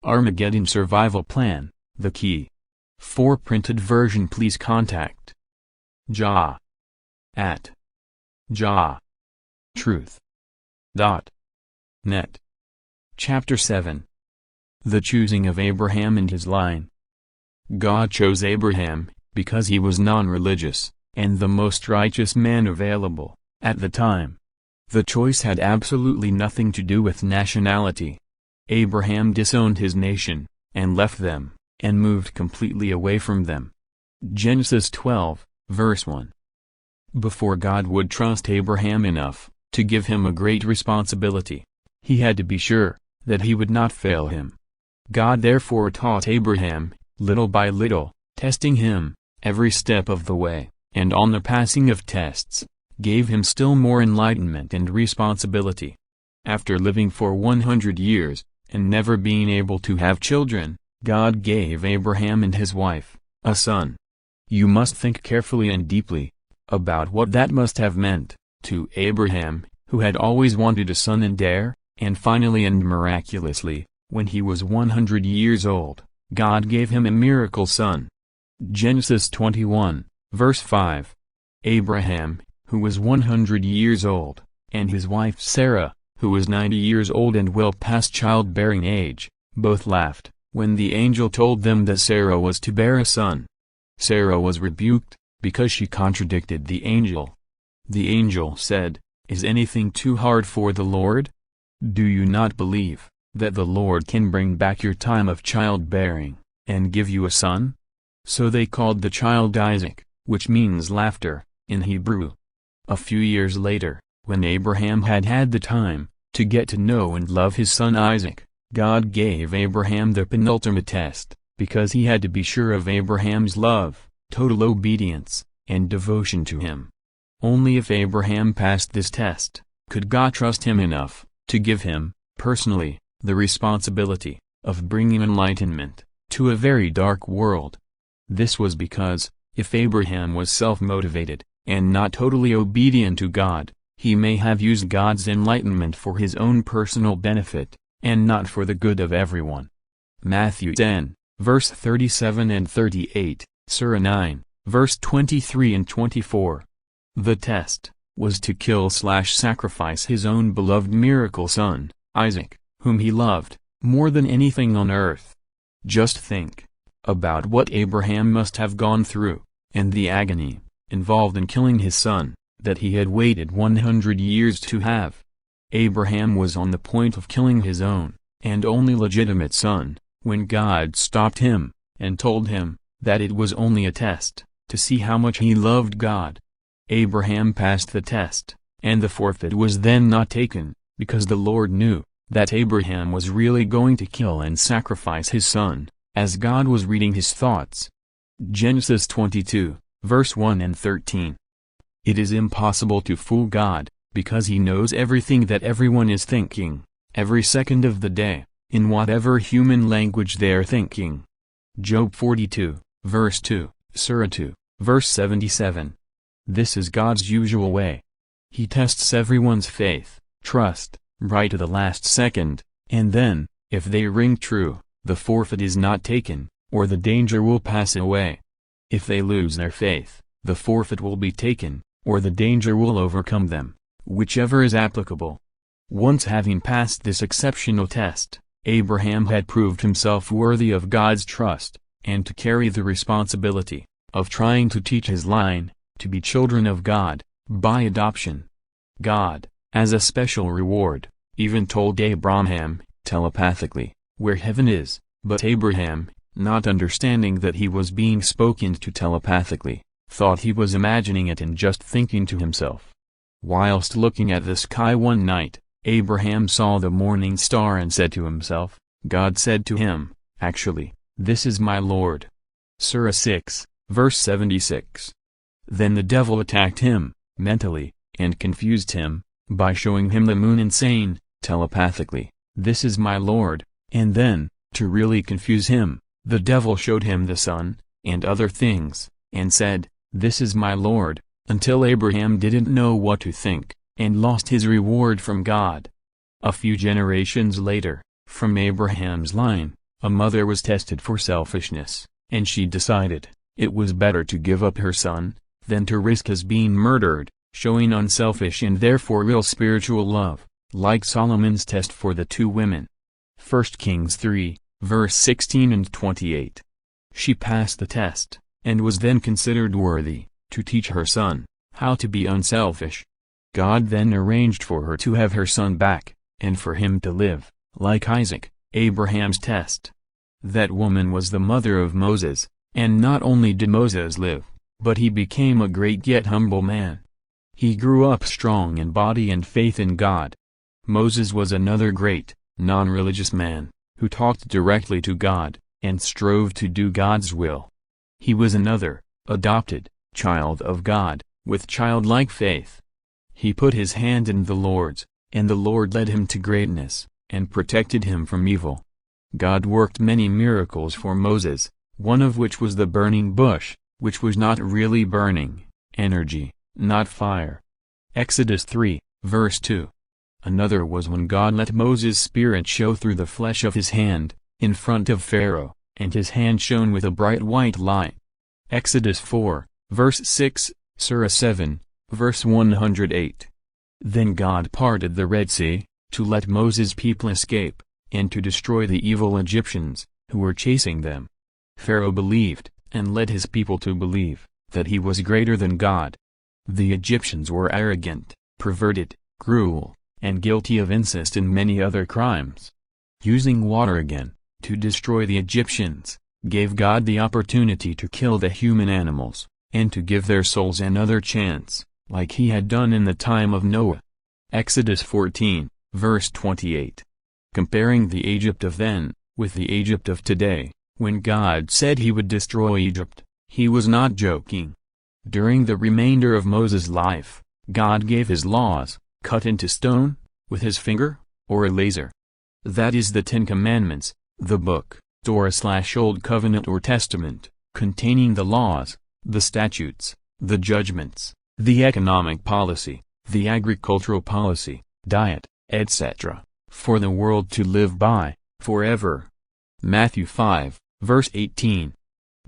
Armageddon Survival Plan, the key. For printed version please contact JAH at JAH.Truth.net. Chapter 7. The Choosing of Abraham and His Line. God chose Abraham, because he was non-religious, and the most righteous man available, at the time. The choice had absolutely nothing to do with nationality. Abraham disowned his nation, and left them, and moved completely away from them. Genesis 12, verse 1. Before God would trust Abraham enough to give him a great responsibility, he had to be sure that he would not fail him. God therefore taught Abraham, little by little, testing him every step of the way, and on the passing of tests, gave him still more enlightenment and responsibility. After living for 100 years, and never being able to have children, God gave Abraham and his wife a son. You must think carefully and deeply about what that must have meant to Abraham, who had always wanted a son and heir, and finally and miraculously, when he was 100 years old, God gave him a miracle son. Genesis 21, verse 5. Abraham, who was 100 years old, and his wife Sarah, who was 90 years old and well past childbearing age, both laughed when the angel told them that Sarah was to bear a son. Sarah was rebuked, because she contradicted the angel. The angel said, "Is anything too hard for the Lord? Do you not believe that the Lord can bring back your time of childbearing, and give you a son?" So they called the child Isaac, which means laughter, in Hebrew. A few years later, when Abraham had had the time to get to know and love his son Isaac, God gave Abraham the penultimate test, because he had to be sure of Abraham's love, total obedience, and devotion to him. Only if Abraham passed this test, could God trust him enough to give him, personally, the responsibility of bringing enlightenment to a very dark world. This was because, if Abraham was self-motivated, and not totally obedient to God, he may have used God's enlightenment for his own personal benefit, and not for the good of everyone. Matthew 10, verse 37 and 38, Surah 9, verse 23 and 24. The test was to kill/sacrifice his own beloved miracle son, Isaac, whom he loved more than anything on earth. Just think about what Abraham must have gone through, and the agony involved in killing his son, that he had waited 100 years to have. Abraham was on the point of killing his own, and only legitimate son, when God stopped him, and told him that it was only a test, to see how much he loved God. Abraham passed the test, and the forfeit was then not taken, because the Lord knew that Abraham was really going to kill and sacrifice his son, as God was reading his thoughts. Genesis 22, verse 1 and 13. It is impossible to fool God, because he knows everything that everyone is thinking, every second of the day, in whatever human language they are thinking. Job 42, verse 2, Surah 2, verse 77. This is God's usual way. He tests everyone's faith, trust, right to the last second, and then, if they ring true, the forfeit is not taken, or the danger will pass away. If they lose their faith, the forfeit will be taken, or the danger will overcome them, whichever is applicable. Once having passed this exceptional test, Abraham had proved himself worthy of God's trust, and to carry the responsibility of trying to teach his line to be children of God, by adoption. God, as a special reward, even told Abraham, telepathically, where heaven is, but Abraham, not understanding that he was being spoken to telepathically, thought he was imagining it and just thinking to himself. Whilst looking at the sky one night, Abraham saw the morning star and said to himself, God said to him, actually, this is my Lord. Surah 6, verse 76. Then the devil attacked him, mentally, and confused him, by showing him the moon and saying, telepathically, this is my Lord, and then, to really confuse him, the devil showed him the sun, and other things, and said, this is my Lord, until Abraham didn't know what to think, and lost his reward from God. A few generations later, from Abraham's line, A mother was tested for selfishness, and she decided it was better to give up her son than to risk his being murdered, showing unselfish and therefore real spiritual love, like Solomon's test for the two women. 1 Kings 3, verse 16 and 28. She passed the test, and was then considered worthy to teach her son how to be unselfish. God then arranged for her to have her son back, and for him to live, like Isaac, Abraham's test. That woman was the mother of Moses, and not only did Moses live, but he became a great yet humble man. He grew up strong in body and faith in God. Moses was another great, non-religious man, who talked directly to God, and strove to do God's will. He was another, adopted, child of God, with childlike faith. He put his hand in the Lord's, and the Lord led him to greatness, and protected him from evil. God worked many miracles for Moses, one of which was the burning bush, which was not really burning, energy, not fire. Exodus 3, verse 2. Another was when God let Moses' spirit show through the flesh of his hand, in front of Pharaoh, and his hand shone with a bright white light. Exodus 4, verse 6, Surah 7, verse 108. Then God parted the Red Sea, to let Moses' people escape, and to destroy the evil Egyptians, who were chasing them. Pharaoh believed, and led his people to believe, that he was greater than God. The Egyptians were arrogant, perverted, cruel, and guilty of incest and many other crimes. Using water again, to destroy the Egyptians, gave God the opportunity to kill the human animals, and to give their souls another chance, like he had done in the time of Noah. Exodus 14, verse 28. Comparing the Egypt of then, with the Egypt of today, when God said he would destroy Egypt, he was not joking. During the remainder of Moses' life, God gave his laws, cut into stone, with his finger, or a laser. That is the Ten Commandments, the book, Torah/Old Covenant or Testament, containing the laws, the statutes, the judgments, the economic policy, the agricultural policy, diet, etc., for the world to live by, forever. Matthew 5, verse 18.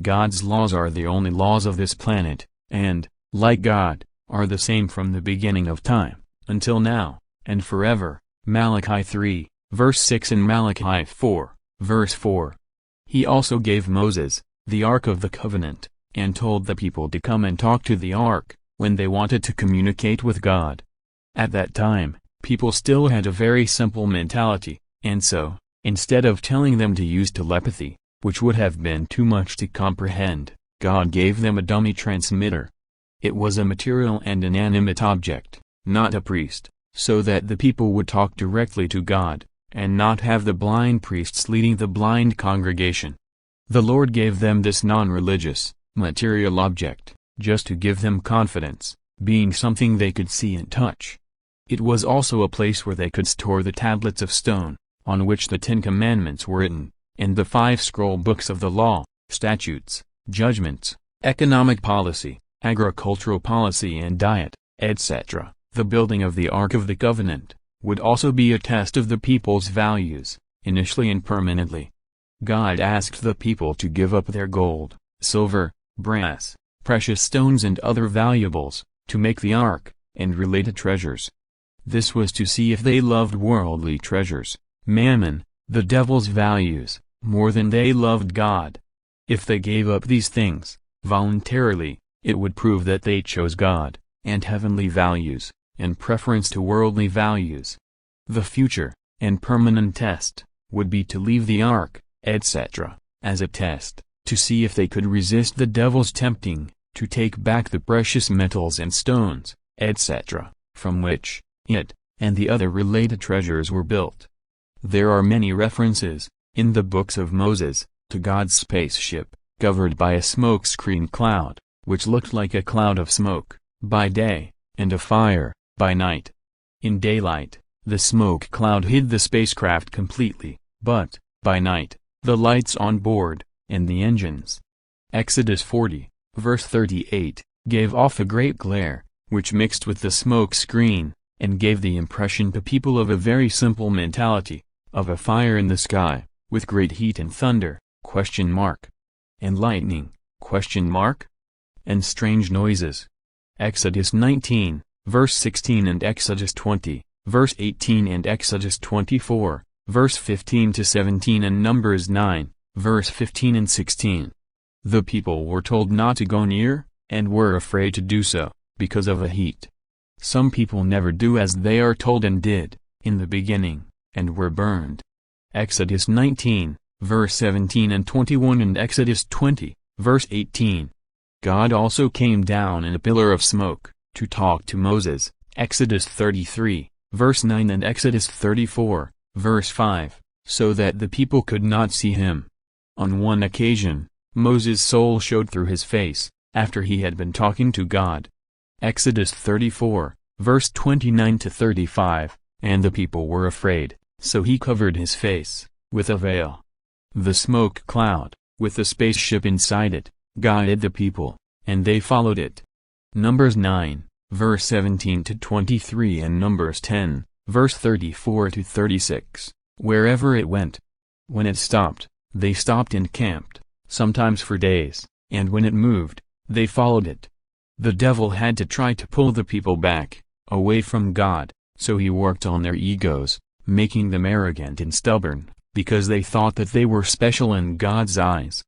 God's laws are the only laws of this planet, and, like God, are the same from the beginning of time, until now, and forever. Malachi 3, verse 6 and Malachi 4, verse 4. He also gave Moses, the Ark of the Covenant, and told the people to come and talk to the Ark, when they wanted to communicate with God. At that time, people still had a very simple mentality, and so, instead of telling them to use telepathy, which would have been too much to comprehend, God gave them a dummy transmitter. It was a material and inanimate object, not a priest, so that the people would talk directly to God, and not have the blind priests leading the blind congregation. The Lord gave them this non-religious, material object, just to give them confidence, being something they could see and touch. It was also a place where they could store the tablets of stone, on which the Ten Commandments were written, and the 5 scroll books of the law, statutes, judgments, economic policy, agricultural policy and diet, etc. The building of the Ark of the Covenant would also be a test of the people's values, initially and permanently. God asked the people to give up their gold, silver, brass, precious stones and other valuables, to make the Ark, and related treasures. This was to see if they loved worldly treasures, mammon, the devil's values, more than they loved God. If they gave up these things, voluntarily, it would prove that they chose God, and heavenly values, in preference to worldly values. The future, and permanent test, would be to leave the Ark, etc., as a test, to see if they could resist the devil's tempting, to take back the precious metals and stones, etc., from which, it, and the other related treasures were built. There are many references, in the books of Moses, to God's spaceship, covered by a smoke-screen cloud, which looked like a cloud of smoke, by day, and a fire, by night. In daylight, the smoke cloud hid the spacecraft completely, but, by night, the lights on board, and the engines. Exodus 40, verse 38, gave off a great glare, which mixed with the smoke screen, and gave the impression to people of a very simple mentality, of a fire in the sky, with great heat and thunder, ? And lightning, ? And strange noises. Exodus 19, verse 16 and Exodus 20, verse 18 and Exodus 24, verse 15 to 17 and Numbers 9, verse 15 and 16. The people were told not to go near, and were afraid to do so, because of the heat. Some people never do as they are told and did, in the beginning, and were burned. Exodus 19, verse 17 and 21 and Exodus 20, verse 18. God also came down in a pillar of smoke, to talk to Moses, Exodus 33, verse 9 and Exodus 34, verse 5, so that the people could not see him. On one occasion, Moses' soul showed through his face, after he had been talking to God. Exodus 34, verse 29 to 35, and the people were afraid, so he covered his face with a veil. The smoke cloud, with the spaceship inside it, guided the people, and they followed it. Numbers 9, verse 17 to 23 and Numbers 10, verse 34 to 36, wherever it went. When it stopped, they stopped and camped, sometimes for days, and when it moved, they followed it. The devil had to try to pull the people back, away from God, so he worked on their egos, making them arrogant and stubborn, because they thought that they were special in God's eyes.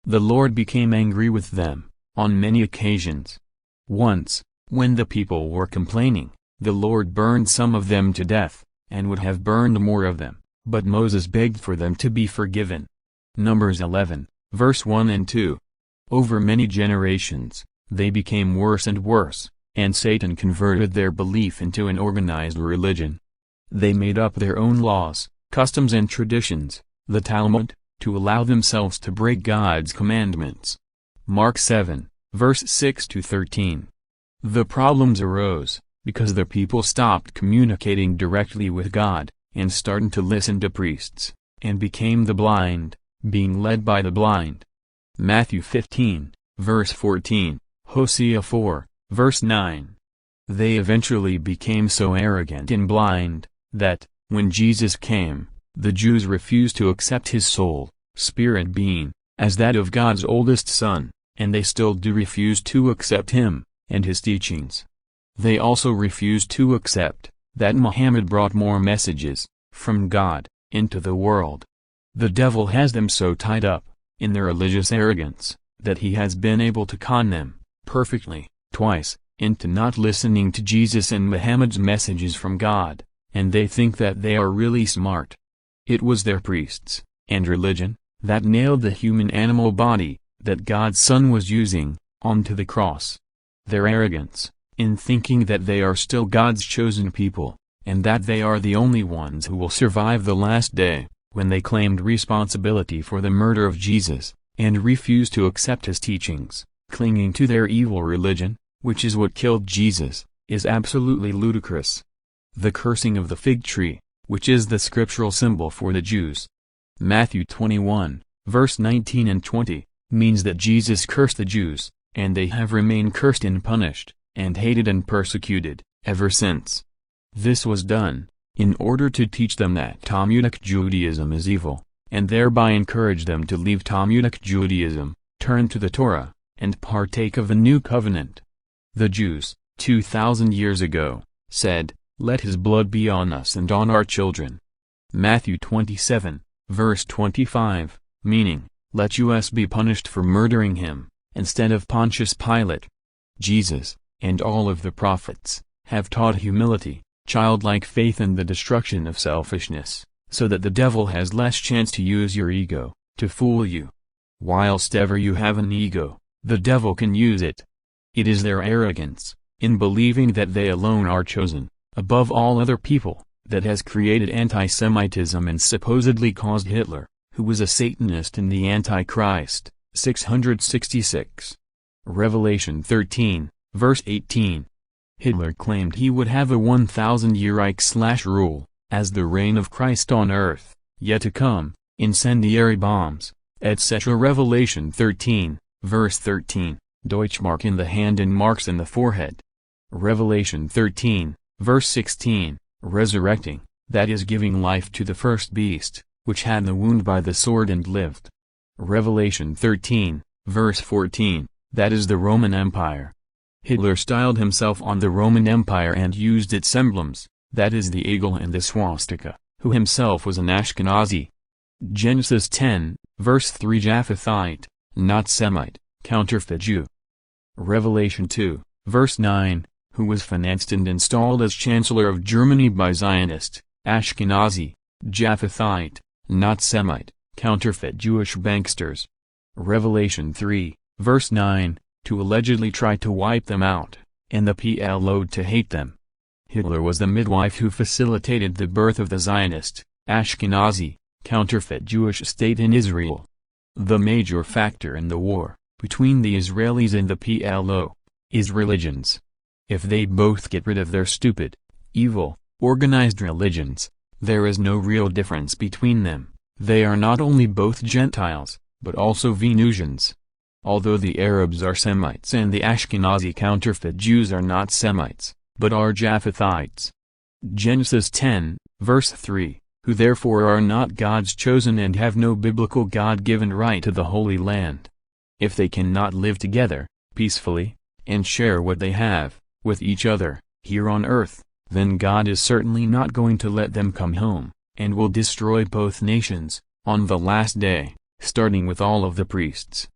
The Lord became angry with them, on many occasions. Once, when the people were complaining, the Lord burned some of them to death, and would have burned more of them, but Moses begged for them to be forgiven. Numbers 11, verse 1 and 2. Over many generations, they became worse and worse, and Satan converted their belief into an organized religion. They made up their own laws, customs and traditions, the Talmud, to allow themselves to break God's commandments. Mark 7, verse 6 to 13. The problems arose, because the people stopped communicating directly with God, and started to listen to priests, and became the blind, being led by the blind. Matthew 15, verse 14, Hosea 4, verse 9. They eventually became so arrogant and blind, that, when Jesus came, the Jews refused to accept his soul, spirit being, as that of God's oldest Son, and they still do refuse to accept him, and his teachings. They also refuse to accept, that Mohammed brought more messages, from God, into the world. The devil has them so tied up, in their religious arrogance, that he has been able to con them, perfectly, twice, into not listening to Jesus and Muhammad's messages from God, and they think that they are really smart. It was their priests, and religion, that nailed the human animal body, that God's Son was using, onto the cross. Their arrogance, in thinking that they are still God's chosen people, and that they are the only ones who will survive the last day, when they claimed responsibility for the murder of Jesus, and refused to accept his teachings, clinging to their evil religion, which is what killed Jesus, is absolutely ludicrous. The cursing of the fig tree, which is the scriptural symbol for the Jews. Matthew 21, verse 19 and 20, means that Jesus cursed the Jews, and they have remained cursed and punished, and hated and persecuted, ever since. This was done, in order to teach them that Talmudic Judaism is evil, and thereby encourage them to leave Talmudic Judaism, turn to the Torah, and partake of the New Covenant. The Jews, 2,000 years ago, said, "Let his blood be on us and on our children." Matthew 27, verse 25, meaning, "Let us be punished for murdering him, instead of Pontius Pilate." Jesus, and all of the prophets, have taught humility, childlike faith and the destruction of selfishness, so that the devil has less chance to use your ego, to fool you. Whilst ever you have an ego, the devil can use it. It is their arrogance, in believing that they alone are chosen, above all other people, that has created anti-Semitism and supposedly caused Hitler, who was a Satanist and the Antichrist, 666. Revelation 13, verse 18. Hitler claimed he would have a 1,000-year Reich/rule, as the reign of Christ on earth, yet to come, incendiary bombs, etc. Revelation 13, verse 13, Deutschmark in the hand and marks in the forehead. Revelation 13, verse 16, resurrecting, that is giving life to the first beast, which had the wound by the sword and lived. Revelation 13, verse 14, that is the Roman Empire. Hitler styled himself on the Roman Empire and used its emblems, that is the eagle and the swastika, who himself was an Ashkenazi. Genesis 10, verse 3 Japhetite, not Semite, counterfeit Jew. Revelation 2, verse 9, who was financed and installed as Chancellor of Germany by Zionist, Ashkenazi, Japhetite, not Semite, counterfeit Jewish banksters. Revelation 3, verse 9, to allegedly try to wipe them out, and the PLO to hate them. Hitler was the midwife who facilitated the birth of the Zionist, Ashkenazi, counterfeit Jewish state in Israel. The major factor in the war, between the Israelis and the PLO, is religions. If they both get rid of their stupid, evil, organized religions, there is no real difference between them. They are not only both Gentiles, but also Venusians. Although the Arabs are Semites and the Ashkenazi counterfeit Jews are not Semites, but are Japhethites. Genesis 10, verse 3, who therefore are not God's chosen and have no biblical God-given right to the Holy Land. If they cannot live together, peacefully, and share what they have, with each other, here on earth, then God is certainly not going to let them come home, and will destroy both nations, on the last day, starting with all of the priests.